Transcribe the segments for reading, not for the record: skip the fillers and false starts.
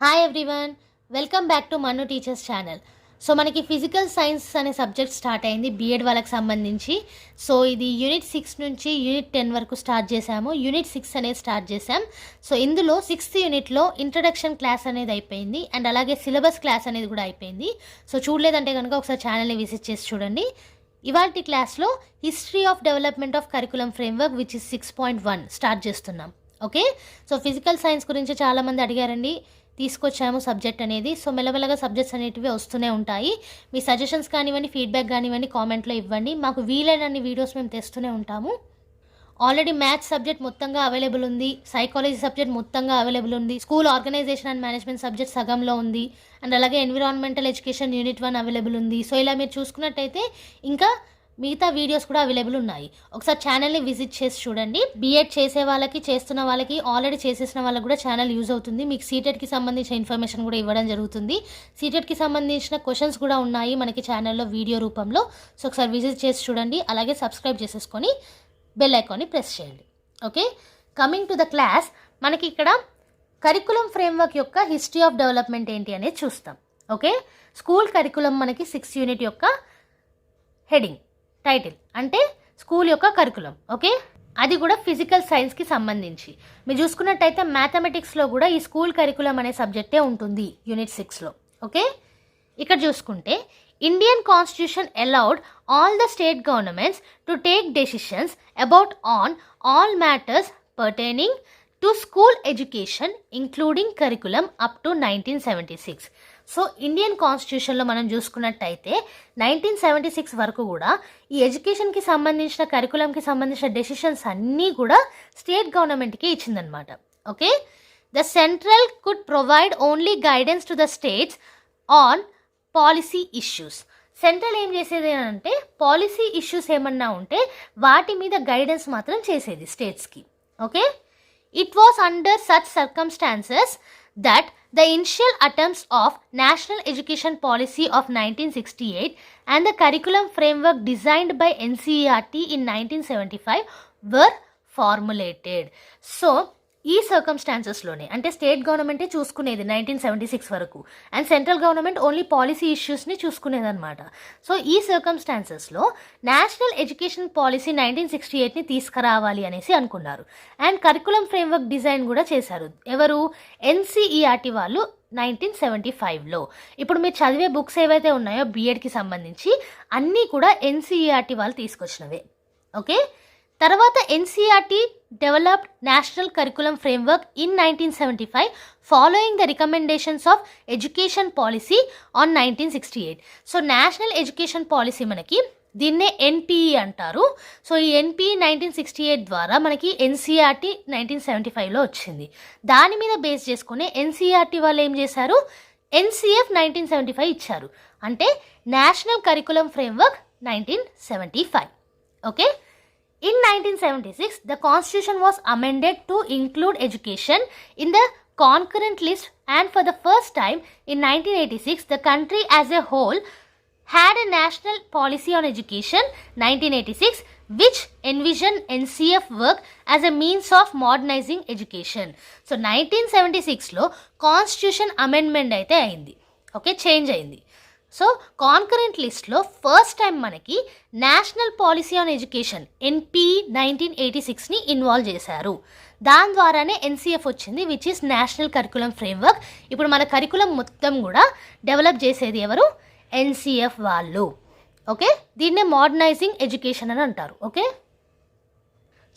Hi everyone, welcome back to మన్ను teachers channel. So మనకి physical science అనే subject start అయింది బీఎడ్ వాళ్ళకి సంబంధించి. సో ఇది యూనిట్ 6 నుంచి యూనిట్ 10 వరకు స్టార్ట్ చేశాము. యూనిట్ 6 అనేది స్టార్ట్ చేశాం. సో ఇందులో 6th యూనిట్లో ఇంట్రడక్షన్ క్లాస్ అనేది అయిపోయింది అండ్ అలాగే సిలబస్ క్లాస్ అనేది కూడా అయిపోయింది. సో చూడలేదంటే కనుక ఒకసారి ఛానల్ని విజిట్ చేసి చూడండి. ఇవాల్టి క్లాస్లో history of development of curriculum framework which is 6.1 start చేస్తున్నాం. ఓకే, సో ఫిజికల్ సైన్స్ గురించి చాలామంది అడిగారండి, తీసుకొచ్చాము సబ్జెక్ట్ అనేది. సో మెల్లమెల్లగా సబ్జెక్ట్స్ అనేటివి వస్తూనే ఉంటాయి. మీ సజెషన్స్ కానివ్వండి, ఫీడ్బ్యాక్ కానివ్వండి కామెంట్లో ఇవ్వండి. మాకు వీలైనన్ని వీడియోస్ మేము తెస్తూనే ఉంటాము. ఆల్రెడీ మ్యాథ్స్ సబ్జెక్ట్ మొత్తంగా అవైలబుల్ ఉంది, సైకాలజీ సబ్జెక్ట్ మొత్తంగా అవైలబుల్ ఉంది, school organisation and management subject సగంలో ఉంది అండ్ అలాగే ఎన్విరాన్మెంటల్ ఎడ్యుకేషన్ యూనిట్ 1 అవైలబుల్ ఉంది. సో ఇలా మీరు చూసుకున్నట్టయితే ఇంకా మిగతా వీడియోస్ కూడా అవైలబుల్ ఉన్నాయి. ఒకసారి ఛానల్ని విజిట్ చేసి చూడండి. బీఎడ్ చేసే వాళ్ళకి, చేస్తున్న వాళ్ళకి, ఆల్రెడీ చేసేసిన వాళ్ళకి కూడా ఛానల్ యూజ్ అవుతుంది. మీకు సీటెట్కి సంబంధించిన ఇన్ఫర్మేషన్ కూడా ఇవ్వడం జరుగుతుంది. సీటెట్కి సంబంధించిన క్వశ్చన్స్ కూడా ఉన్నాయి మనకి ఛానల్లో వీడియో రూపంలో. సో ఒకసారి విజిట్ చేసి చూడండి. అలాగే సబ్స్క్రైబ్ చేసేసుకొని బెల్ ఐకాన్ని ప్రెస్ చేయండి. Okay, coming to the class, మనకి ఇక్కడ కరికులం ఫ్రేమ్వర్క్ యొక్క హిస్టరీ ఆఫ్ డెవలప్మెంట్ ఏంటి అనేది చూస్తాం. ఓకే, స్కూల్ కరికులం మనకి 6th యూనిట్ యొక్క హెడింగ్, టైటిల్ అంటే స్కూల్ యొక్క కరికులం. ఓకే, అది కూడా ఫిజికల్ సైన్స్కి సంబంధించి. మీరు చూసుకున్నట్టయితే మ్యాథమెటిక్స్లో కూడా ఈ స్కూల్ కరికులం అనే సబ్జెక్టే ఉంటుంది యూనిట్ 6లో. ఓకే, ఇక్కడ చూసుకుంటే Indian constitution allowed all the state governments to take decisions about on all matters pertaining to school education including curriculum up to 1976. So Indian కాన్స్టిట్యూషన్లో మనం చూసుకున్నట్టయితే 1976 వరకు కూడా ఈ ఎడ్యుకేషన్కి సంబంధించిన, కరికులంకి సంబంధించిన డెసిషన్స్ అన్నీ కూడా స్టేట్ గవర్నమెంట్కి ఇచ్చిందనమాట. Okay, the central could provide only guidance to the states on policy issues. Central ఏం చేసేది అంటే పాలసీ ఇష్యూస్ ఏమన్నా ఉంటే వాటి మీద గైడెన్స్ మాత్రం చేసేది స్టేట్స్కి. Okay, it was under such circumstances that the initial attempts of National Education Policy of 1968 and the curriculum framework designed by NCERT in 1975 were formulated. So ఈ సర్కమ్స్టాన్సెస్లోనే, అంటే స్టేట్ గవర్నమెంటే చూసుకునేది 1976 వరకు and central government only policy ఇష్యూస్ని చూసుకునేది అనమాట. So ఈ సర్కమ్స్టాన్సెస్లో నేషనల్ ఎడ్యుకేషన్ పాలసీ 1968ని తీసుకురావాలి అనేసి అనుకున్నారు అండ్ కరికులం ఫ్రేమ్వర్క్ డిజైన్ కూడా చేశారు. ఎవరు? ఎన్సీఈఆర్టీ వాళ్ళు 1975లో. ఇప్పుడు మీరు చదివే బుక్స్ ఏవైతే ఉన్నాయో బీఎడ్కి సంబంధించి అన్నీ కూడా ఎన్సీఈఆర్టీ వాళ్ళు తీసుకొచ్చినవే. ఓకే, తర్వాత NCERT developed National Curriculum Framework in 1975 following the recommendations of Education Policy on 1968. So national education policy మనకి దీన్నే ఎన్పిఈ అంటారు. సో ఈ ఎన్పిఈ 1968 ద్వారా మనకి ఎన్సీఆర్టీ 1975లో వచ్చింది. దాని మీద బేస్ చేసుకుని ఎన్సీఆర్టీ వాళ్ళు ఏం చేశారు, ఎన్సీఎఫ్ 1975 ఇచ్చారు, అంటే national curriculum framework 1975. Okay, in 1976, the constitution was amended to include education in the concurrent list and for the first time in 1986, the country as a whole had a national policy on education 1986 which envisioned NCF work as a means of modernizing education. So 1976లో constitution amendment అయితే అయింది. Okay, change అయింది. So concurrent లిస్ట్లో first time మనకి national policy on education NPE 1986ని involve చేశారు. దాని ద్వారానే ఎన్సీఎఫ్ వచ్చింది, which is national curriculum framework. ఇప్పుడు మన కరికులం మొత్తం కూడా డెవలప్ చేసేది ఎవరు? ఎన్సీఎఫ్ వాళ్ళు. ఓకే, దీన్నే మోడర్నైజింగ్ ఎడ్యుకేషన్ అని అంటారు. ఓకే,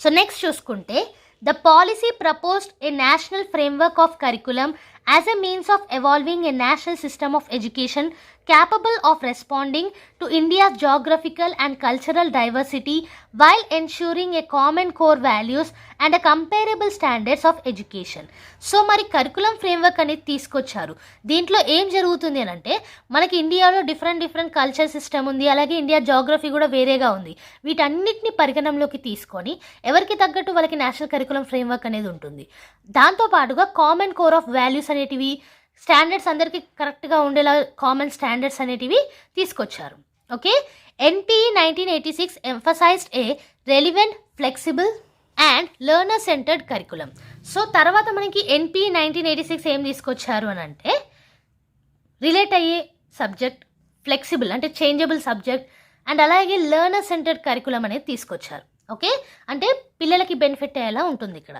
సో నెక్స్ట్ చూసుకుంటే the policy proposed a national framework of curriculum as a means of evolving a national system of education capable of responding to India's geographical and cultural diversity while ensuring a common core values and a comparable standards of education. So మరి curriculum framework అనేది తీసుకొచ్చారు. దీంట్లో ఏం జరుగుతుంది అని అంటే మనకి ఇండియాలో డిఫరెంట్ కల్చర్ సిస్టమ్ ఉంది, అలాగే ఇండియా జాగ్రఫీ కూడా వేరేగా ఉంది. వీటన్నిటిని పరిగణనలోకి తీసుకొని ఎవరికి తగ్గట్టు వాళ్ళకి నేషనల్ కరికులం ఫ్రేమ్వర్క్ అనేది ఉంటుంది. దాంతోపాటుగా కామన్ కోర్ ఆఫ్ వాల్యూస్ అనేటివి, స్టాండర్డ్స్ అందరికీ కరెక్ట్గా ఉండేలా కామన్ స్టాండర్డ్స్ అనేటివి తీసుకొచ్చారు. Okay, NPE 1986 emphasized a relevant, flexible and learner centered curriculum. So తర్వాత మనకి ఎన్పి 1986 ఏం తీసుకొచ్చారు అని అంటే రిలేట్ అయ్యే సబ్జెక్ట్, ఫ్లెక్సిబుల్ అంటే చేంజబుల్ సబ్జెక్ట్ అండ్ అలాగే లెర్నర్ సెంటర్డ్ కరికులం అనేది తీసుకొచ్చారు. ఓకే, అంటే పిల్లలకి బెనిఫిట్ అయ్యేలా ఉంటుంది ఇక్కడ.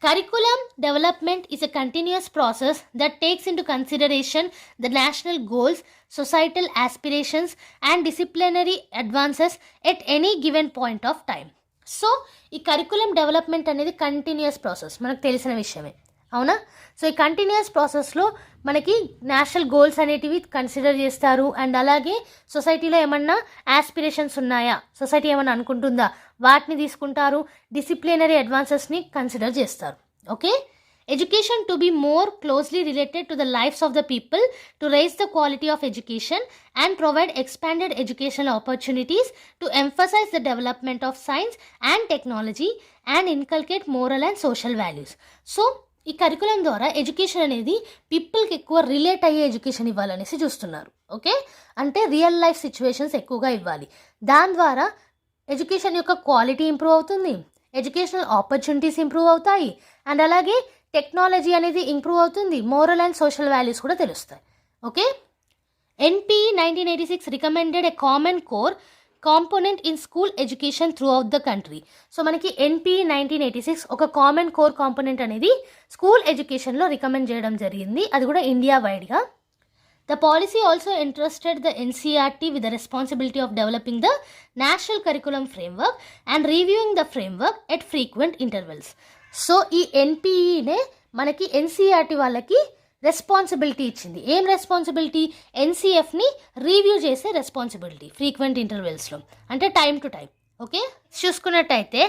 Curriculum development is a continuous process that takes into consideration the national goals, societal aspirations and disciplinary advances at any given point of time. So ఈ curriculum development అనేది continuous process, మనకు తెలిసిన విషయమే, అవునా? సో ఈ కంటిన్యూస్ ప్రాసెస్లో మనకి national goals అనేటివి కన్సిడర్ చేస్తారు అండ్ అలాగే సొసైటీలో ఏమన్నా ఆస్పిరేషన్స్ ఉన్నాయా, సొసైటీ ఏమన్నా అనుకుంటుందా, వాటిని తీసుకుంటారు. డిసిప్లినరీ అడ్వాన్సెస్ని కన్సిడర్ చేస్తారు. Okay, education to be more closely related to the lifes of the people to raise the quality of education and provide expanded educational opportunities to emphasise the development of science and technology and inculcate moral and social values. So ఈ curriculum ద్వారా education అనేది పీపుల్కి ఎక్కువ relate అయ్యే education ఇవ్వాలనేసి చూస్తున్నారు. Okay, అంటే real life situations ఎక్కువగా ఇవ్వాలి. దాని ద్వారా ఎడ్యుకేషన్ యొక్క క్వాలిటీ ఇంప్రూవ్ అవుతుంది, ఎడ్యుకేషనల్ ఆపర్చునిటీస్ ఇంప్రూవ్ అవుతాయి అండ్ అలాగే టెక్నాలజీ అనేది ఇంప్రూవ్ అవుతుంది, మోరల్ అండ్ సోషల్ వాల్యూస్ కూడా తెలుస్తాయి. Okay, NP 1986 recommended a common core component in school education throughout the country. So మనకి ఎన్పి 1986 ఒక కామన్ కోర్ కాంపోనెంట్ అనేది స్కూల్ ఎడ్యుకేషన్లో రికమెండ్ చేయడం జరిగింది, అది కూడా ఇండియా వైడ్గా. The policy also entrusted the NCERT with the responsibility of developing the national curriculum framework and reviewing the framework at frequent intervals. So ఈ ఎన్పిఈనే మనకి ఎన్సీఆర్టీ వాళ్ళకి రెస్పాన్సిబిలిటీ ఇచ్చింది. ఏం రెస్పాన్సిబిలిటీ? ఎన్సీఎఫ్ని రివ్యూ చేసే రెస్పాన్సిబిలిటీ ఫ్రీక్వెంట్ ఇంటర్వెల్స్లో, అంటే టైం టు టైం. ఓకే, చూసుకున్నట్టయితే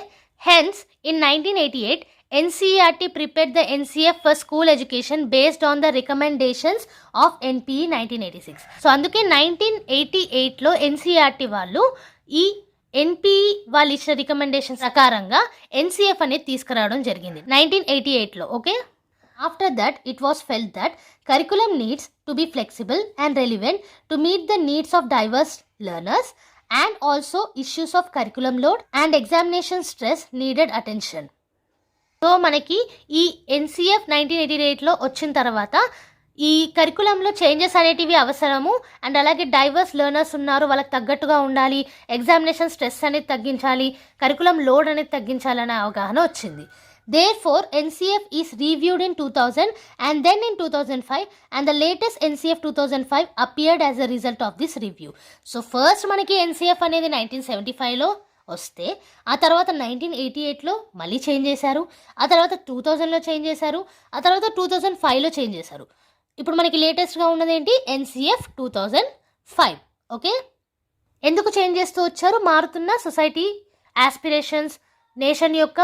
hence in 1988 NCERT prepared the NCF for school education based on the recommendations of NPE 1986. So అందుకే 1988లో NCERT వాళ్ళు ఈ NPE వాళ్ళు ఇచ్చిన రికమెండేషన్స్ ప్రకారంగా NCF అనేది తీసుకురావడం జరిగింది 1988లో. Okay, after that it was felt that curriculum needs to be flexible and relevant to meet the needs of diverse learners and also issues of curriculum load and examination stress needed attention. So మనకి ఈ NCF 1988లో వచ్చిన తర్వాత ఈ కరికులంలో changes అనేటివి అవసరము and అలాగే divorce learners ఉన్నారు, వాళ్ళకి తగ్గట్టుగా ఉండాలి, ఎగ్జామినేషన్ స్ట్రెస్ అనేది తగ్గించాలి, కరికులం లోడ్ అనేది తగ్గించాలనే అవగాహన వచ్చింది. Therefore, NCF is reviewed in 2000 and then in 2005 and the latest NCF 2005 appeared as a result of this review. So first మనకి NCF అనేది 1975లో వస్తే ఆ తర్వాత 1988లో మళ్ళీ చేంజ్ చేశారు, ఆ తర్వాత 2000లో చేంజ్ చేశారు, ఆ తర్వాత 2005లో చేంజ్ చేశారు. ఇప్పుడు మనకి లేటెస్ట్గా ఉన్నది ఏంటి? NCF 2005. ఓకే, ఎందుకు చేంజ్ చేస్తూ వచ్చారు? మారుతున్న సొసైటీ ఆస్పిరేషన్స్, నేషన్ యొక్క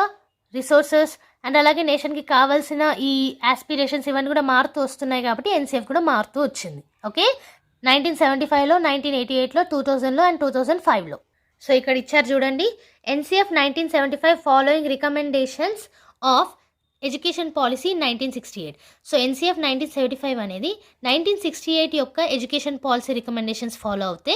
రిసోర్సెస్ అండ్ అలాగే నేషన్కి కావాల్సిన ఈ ఆస్పిరేషన్స్ ఇవన్నీ కూడా మారుతూ వస్తున్నాయి కాబట్టి NCF కూడా మారుతూ వచ్చింది. ఓకే, 1975లో, 1988లో, 2000లో అండ్ 2005లో. సో ఇక్కడ ఇచ్చారు చూడండి, NCF 1975 following recommendations of education policy 1968. So NCF 1975 అనేది 1968 యొక్క ఎడ్యుకేషన్ పాలసీ రికమెండేషన్స్ ఫాలో అవుతే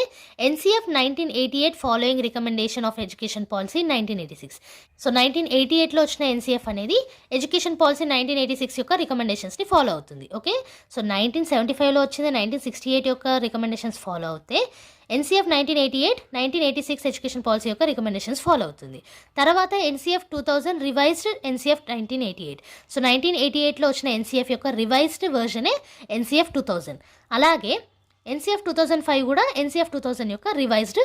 NCF 1988 following recommendation of education policy 1986. So 1988లో వచ్చిన NCF అనేది ఎడ్యుకేషన్ పాలసీ 1986 యొక్క రికమెండేషన్స్ని ఫాలో అవుతుంది. ఓకే, సో 1975లో వచ్చింది 1968 యొక్క రికమెండేషన్స్ ఫాలో అవుతే NCF 1988, 1986 ఎడ్యుకేషన్ పాలసీ యొక్క రికమెండేషన్స్ ఫాలో అవుతుంది. తర్వాత NCF 2000 రివైజ్డ్ NCF 1988. సో 1988లో వచ్చిన NCF యొక్క రివైజ్డ్ వర్జనే NCF 2000. అలాగే NCF 2005 కూడా NCF 2000 యొక్క రివైజ్డ్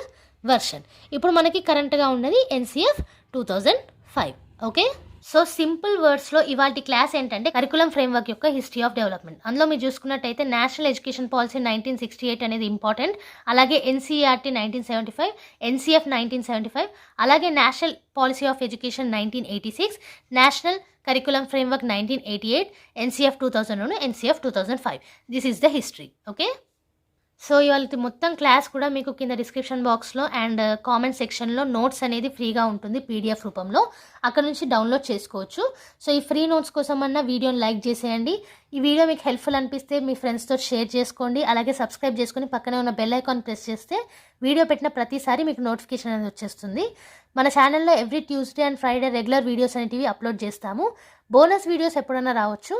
వర్షన్. ఇప్పుడు మనకి కరెంట్గా ఉన్నది NCF 2005. ఓకే, సో సింపుల్ వర్డ్స్లో ఇవాళ క్లాస్ ఏంటంటే కరికులం ఫ్రేమ్వర్క్ యొక్క హిస్టరీ ఆఫ్ డెవలప్మెంట్. అందులో మీరు చూసుకున్నట్టయితే నేషనల్ ఎడ్యుకేషన్ పాలసీ 1968 అనేది ఇంపార్టెంట్, అలాగే NCERT 1975, NCF 1975, అలాగే national policy of education 1986, national curriculum framework 1988, NCF 2000, NCF 2005. This is the history. Okay, so ఇవాళ మొత్తం క్లాస్ కూడా మీకు కింద డిస్క్రిప్షన్ బాక్స్లో అండ్ కామెంట్ సెక్షన్లో నోట్స్ అనేది ఫ్రీగా ఉంటుంది PDF రూపంలో, అక్కడ నుంచి డౌన్లోడ్ చేసుకోవచ్చు. సో ఈ ఫ్రీ నోట్స్ కోసం అన్న వీడియోని లైక్ చేసేయండి. ఈ వీడియో మీకు హెల్ప్ఫుల్ అనిపిస్తే మీ ఫ్రెండ్స్తో షేర్ చేసుకోండి, అలాగే సబ్స్క్రైబ్ చేసుకొని పక్కనే ఉన్న బెల్ ఐకాన్ ప్రెస్ చేస్తే వీడియో పెట్టిన ప్రతిసారి మీకు నోటిఫికేషన్ అనేది వచ్చేస్తుంది. మన ఛానల్లో every Tuesday and Friday regular videos అనేటివి అప్లోడ్ చేస్తాము. బోనస్ వీడియోస్ ఎప్పుడైనా రావచ్చు.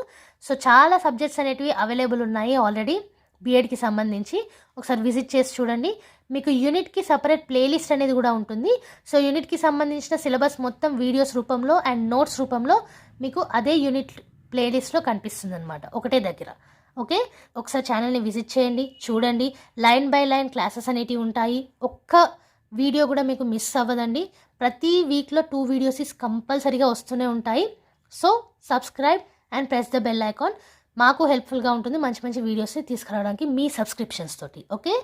సో చాలా సబ్జెక్ట్స్ అనేటివి అవైలబుల్ ఉన్నాయి ఆల్రెడీ బీఎడ్కి సంబంధించి. ఒకసారి విజిట్ చేసి చూడండి. మీకు యూనిట్కి సపరేట్ ప్లేలిస్ట్ అనేది కూడా ఉంటుంది. సో యూనిట్కి సంబంధించిన సిలబస్ మొత్తం వీడియోస్ రూపంలో అండ్ నోట్స్ రూపంలో మీకు అదే యూనిట్ ప్లేలిస్ట్లో కనిపిస్తుంది అనమాట, ఒకటే దగ్గర. ఓకే, ఒకసారి ఛానల్ని విజిట్ చేయండి, చూడండి. లైన్ బై లైన్ క్లాసెస్ అనేటివి ఉంటాయి. ఒక్క వీడియో కూడా మీకు మిస్ అవ్వదండి. ప్రతి వీక్లో 2 వీడియోస్ కంపల్సరీగా వస్తూనే ఉంటాయి. So subscribe and press the bell icon. మాకు హెల్ప్ఫుల్గా ఉంటుంది మంచి మంచి వీడియోస్ని తీసుకురావడానికి మీ సబ్స్క్రిప్షన్స్ తోటి. ఓకే,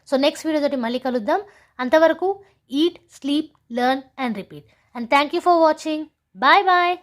సో నెక్స్ట్ వీడియో తోటి మళ్ళీ కలుద్దాం. అంతవరకు eat, sleep, learn and repeat. And thank you for watching. Bye bye.